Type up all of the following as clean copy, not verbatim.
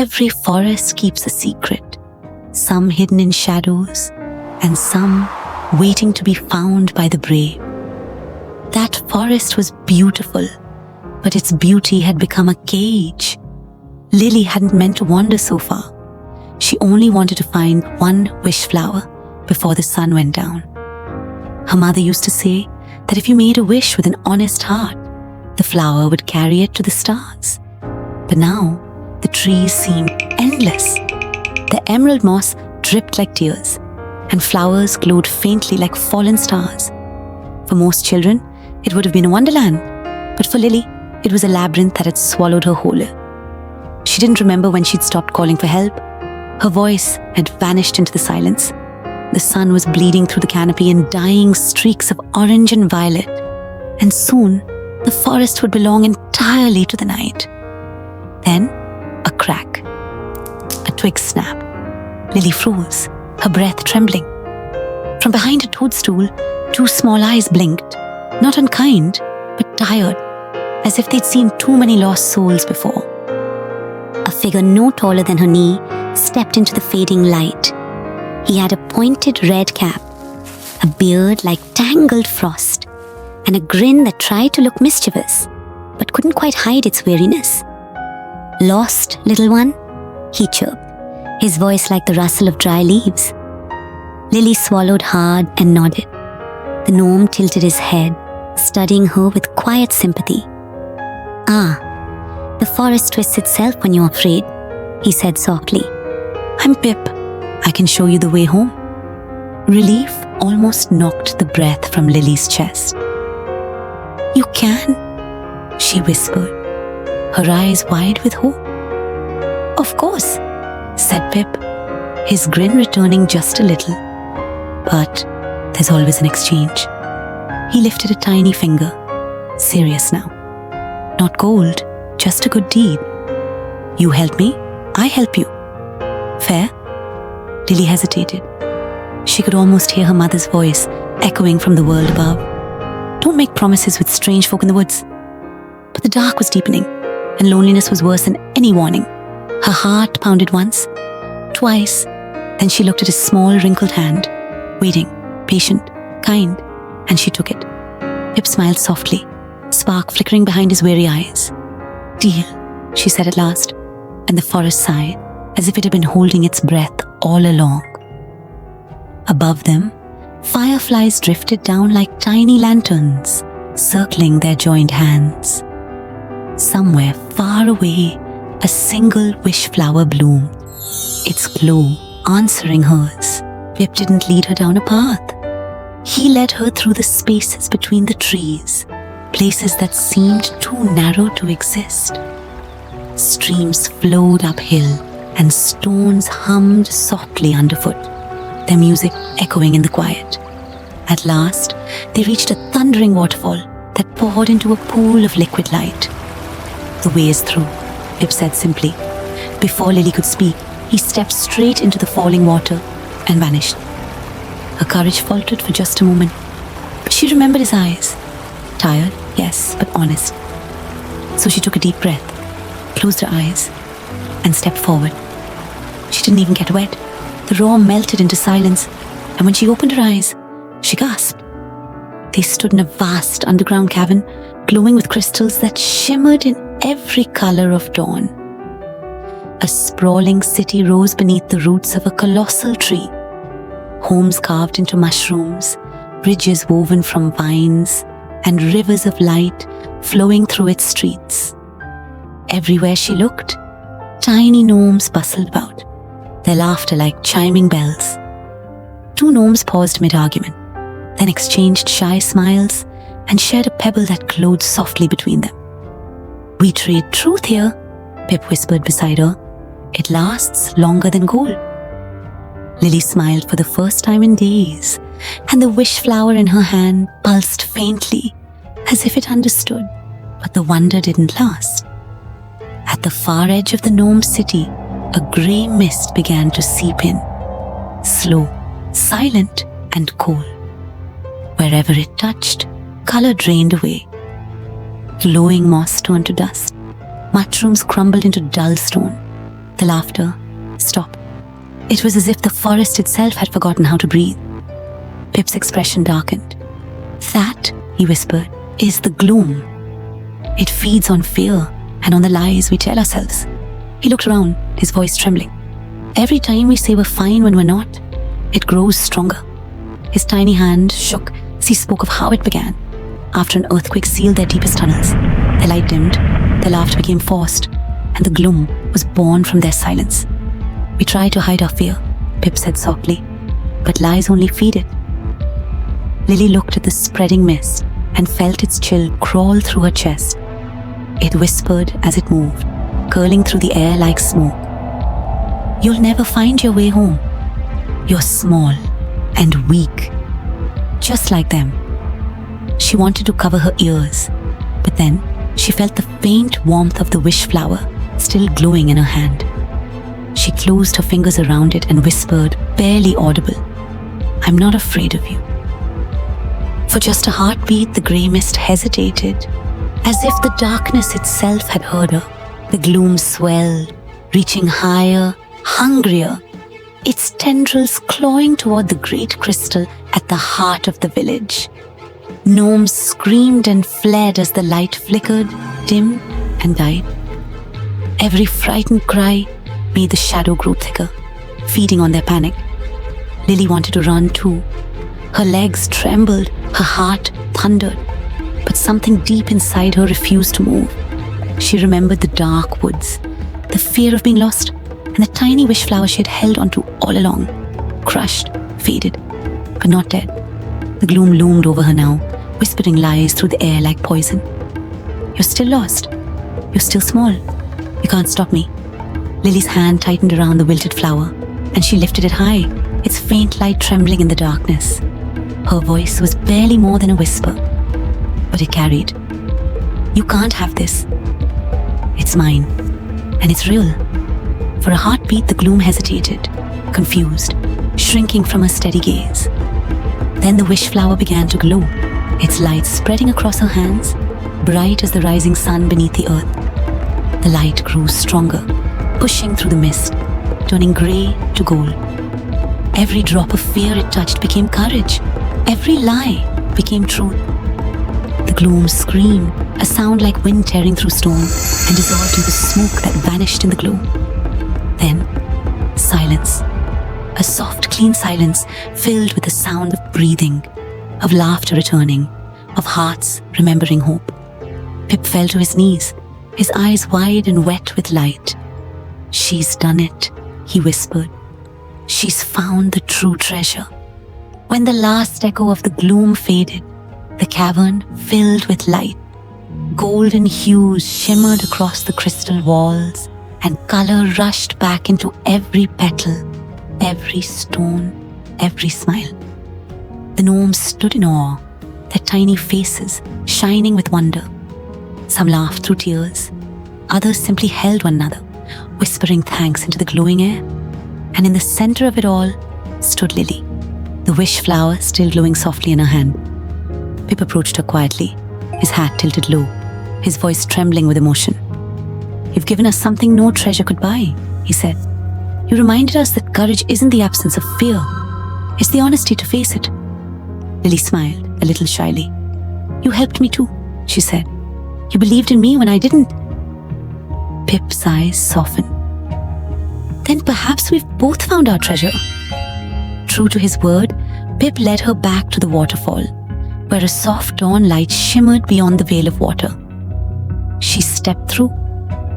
every forest keeps a secret, some hidden in shadows, and some waiting to be found by the brave. That forest was beautiful, but its beauty had become a cage. Lily hadn't meant to wander so far. She only wanted to find one wish flower before the sun went down. Her mother used to say that if you made a wish with an honest heart, the flower would carry it to the stars. But now, the trees seemed endless. The emerald moss dripped like tears, and flowers glowed faintly like fallen stars. For most children, it would have been a wonderland, but for Lily, it was a labyrinth that had swallowed her whole. She didn't remember when she'd stopped calling for help. Her voice had vanished into the silence. The sun was bleeding through the canopy in dying streaks of orange and violet, and soon the forest would belong entirely to the night. Then, a crack. A twig snap. Lily froze, her breath trembling. From behind a toadstool, two small eyes blinked, not unkind, but tired, as if they'd seen too many lost souls before. A figure no taller than her knee stepped into the fading light. He had a pointed red cap, a beard like tangled frost, and a grin that tried to look mischievous, but couldn't quite hide its weariness. "Lost, little one?" he chirped, his voice like the rustle of dry leaves. Lily swallowed hard and nodded. The gnome tilted his head, studying her with quiet sympathy. "Ah, the forest twists itself when you're afraid," he said softly. "I'm Pip. I can show you the way home." Relief almost knocked the breath from Lily's chest. "You can?" she whispered, her eyes wide with hope. "Of course," said Pip, his grin returning just a little. "But there's always an exchange." He lifted a tiny finger, serious now. "Not gold, just a good deed. You help me, I help you. Fair?" Lily hesitated. She could almost hear her mother's voice echoing from the world above. "Don't make promises with strange folk in the woods." But the dark was deepening, and loneliness was worse than any warning. Her heart pounded once, twice, then she looked at his small, wrinkled hand, waiting, patient, kind, and she took it. Pip smiled softly, a spark flickering behind his weary eyes. "Deal," she said at last, and the forest sighed, as if it had been holding its breath all along. Above them, fireflies drifted down like tiny lanterns, circling their joined hands. Somewhere far away, a single wish flower bloomed, its glow answering hers. Pip didn't lead her down a path. He led her through the spaces between the trees, places that seemed too narrow to exist. Streams flowed uphill, and stones hummed softly underfoot, their music echoing in the quiet. At last, they reached a thundering waterfall that poured into a pool of liquid light. "The way is through," Pip said simply. Before Lily could speak, he stepped straight into the falling water and vanished. Her courage faltered for just a moment, but she remembered his eyes. Tired, yes, but honest. So she took a deep breath, closed her eyes, and stepped forward. She didn't even get wet. The raw melted into silence, and when she opened her eyes, she gasped. They stood in a vast underground cavern, glowing with crystals that shimmered in every color of dawn. A sprawling city rose beneath the roots of a colossal tree. Homes carved into mushrooms, bridges woven from vines, and rivers of light flowing through its streets. Everywhere she looked, tiny gnomes bustled about, their laughter like chiming bells. Two gnomes paused mid-argument, then exchanged shy smiles and shared a pebble that glowed softly between them. "We trade truth here," Pip whispered beside her. "It lasts longer than gold." Lily smiled for the first time in days, and the wish flower in her hand pulsed faintly, as if it understood, but the wonder didn't last. At the far edge of the gnome city, a grey mist began to seep in, slow, silent, and cold. Wherever it touched, color drained away. Glowing moss turned to dust. Mushrooms crumbled into dull stone. The laughter stopped. It was as if the forest itself had forgotten how to breathe. Pip's expression darkened. "That," he whispered, "is the gloom. It feeds on fear and on the lies we tell ourselves." He looked around, his voice trembling. "Every time we say we're fine when we're not, it grows stronger." His tiny hand shook as he spoke of how it began. After an earthquake sealed their deepest tunnels, their light dimmed, their laughter became forced, and the gloom was born from their silence. "We try to hide our fear," Pip said softly, "but lies only feed it." Lily looked at the spreading mist and felt its chill crawl through her chest. It whispered as it moved, curling through the air like smoke. "You'll never find your way home. You're small and weak, just like them." She wanted to cover her ears, but then she felt the faint warmth of the wish flower still glowing in her hand. She closed her fingers around it and whispered, barely audible, "I'm not afraid of you." For just a heartbeat, the grey mist hesitated, as if the darkness itself had heard her. The gloom swelled, reaching higher, hungrier, its tendrils clawing toward the great crystal at the heart of the village. Gnomes screamed and fled as the light flickered, dimmed, and died. Every frightened cry made the shadow grow thicker, feeding on their panic. Lily wanted to run too. Her legs trembled, her heart thundered, but something deep inside her refused to move. She remembered the dark woods, the fear of being lost, and the tiny wish flower she had held onto all along, crushed, faded, but not dead. The gloom loomed over her now, whispering lies through the air like poison. "You're still lost. You're still small. You can't stop me." Lily's hand tightened around the wilted flower, and she lifted it high, its faint light trembling in the darkness. Her voice was barely more than a whisper, but it carried. "You can't have this. It's mine, and it's real." For a heartbeat, the gloom hesitated, confused, shrinking from her steady gaze. Then the wish flower began to glow, its light spreading across her hands, bright as the rising sun beneath the earth. The light grew stronger, pushing through the mist, turning grey to gold. Every drop of fear it touched became courage. Every lie became truth. The gloom screamed, a sound like wind tearing through stone, and dissolved into smoke that vanished in the glow. Then, silence. A soft, clean silence filled with the sound of breathing, of laughter returning, of hearts remembering hope. Pip fell to his knees, his eyes wide and wet with light. "She's done it," he whispered. "She's found the true treasure." When the last echo of the gloom faded, the cavern filled with light. Golden hues shimmered across the crystal walls, and color rushed back into every petal, every stone, every smile. The gnomes stood in awe, their tiny faces shining with wonder. Some laughed through tears, others simply held one another, whispering thanks into the glowing air. And in the center of it all stood Lily, the wish flower still glowing softly in her hand. Pip approached her quietly, his hat tilted low, his voice trembling with emotion. "You've given us something no treasure could buy," he said. "You reminded us that courage isn't the absence of fear. It's the honesty to face it." Lily smiled, a little shyly. "You helped me too," she said. "You believed in me when I didn't." Pip's eyes softened. "Then perhaps we've both found our treasure." True to his word, Pip led her back to the waterfall, where a soft dawn light shimmered beyond the veil of water. She stepped through,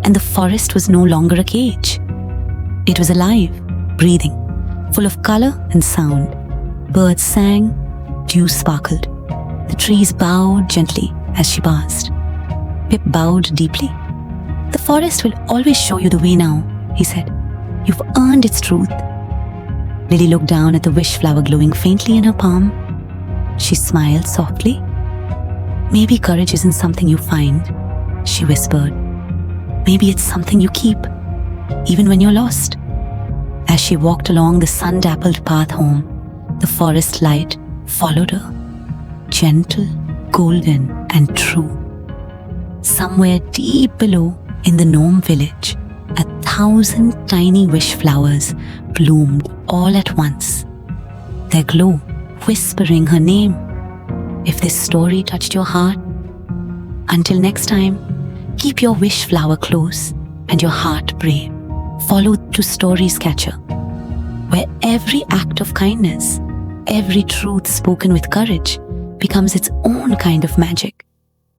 and the forest was no longer a cage. It was alive, breathing, full of color and sound. Birds sang, dew sparkled. The trees bowed gently as she passed. Pip bowed deeply. "The forest will always show you the way now," he said. "You've earned its truth." Lily looked down at the wish flower glowing faintly in her palm. She smiled softly. "Maybe courage isn't something you find," she whispered. "Maybe it's something you keep, even when you're lost." As she walked along the sun-dappled path home, the forest light followed her, gentle, golden, and true. Somewhere deep below in the gnome village, 1,000 1,000 tiny wish flowers bloomed all at once, their glow whispering her name. If this story touched your heart, until next time, keep your wish flower close and your heart brave. Follow to Stories Catcher, where every act of kindness, every truth spoken with courage becomes its own kind of magic.